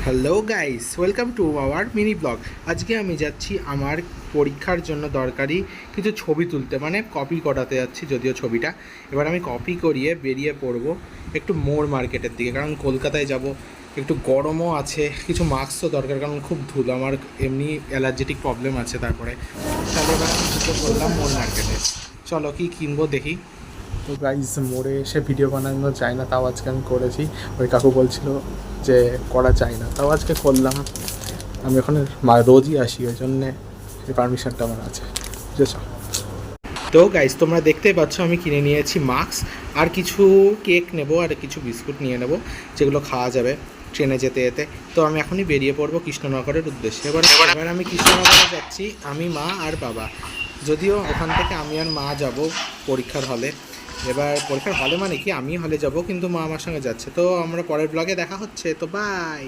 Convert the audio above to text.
Hello guys, welcome to our mini blog. আজকে আমি যাচ্ছি আমার পরীক্ষার জন্য দরকারি কিছু ছবি তুলতে, মানে কপি করাতে যাচ্ছি। যদিও ছবিটা এবার আমি কপি করিয়ে বেরিয়ে পড়বো একটু মোড় মার্কেটের দিকে, কারণ কলকাতায় যাব, একটু গরমও আছে, কিছু মাস্কও দরকার, কারণ খুব ধুলো, আমার এমনি অ্যালার্জেটিক প্রবলেম আছে। তারপরে তাহলে এবার আমি ঢুকে পড়লাম মোড় মার্কেটে। চলো কি কিনবো দেখি। তো গাইজ, মোড়ে এসে ভিডিও বানানো যায় না, তাও আজকে আমি করেছি। ওই কাকু বলছিল যে করা যায় না, তাও আজকে করলাম। আমি ওখানে রোজই আসি, ওই জন্যে এই পারমিশনটা আমার আছে, বুঝেছ? তো গাইজ, তোমরা দেখতেই পাচ্ছ আমি কিনে নিয়েছি মাস্ক, আর কিছু কেক নেব, আর কিছু বিস্কুট নিয়ে নেব, যেগুলো খাওয়া যাবে ট্রেনে যেতে যেতে। তো আমি এখনই বেরিয়ে পড়বো কৃষ্ণনগরের উদ্দেশ্যে। এবার আমি কৃষ্ণনগরে যাচ্ছি, আমি, মা আর বাবা। যদিও ওখান থেকে আমি আর মা যাব পরীক্ষার হলে। এবার পরীক্ষার হলে মানে কি, আমি হলে যাব, কিন্তু মা আমার সঙ্গে যাচ্ছে। তো আমরা পরের ব্লগে দেখা হচ্ছে, তো বাই।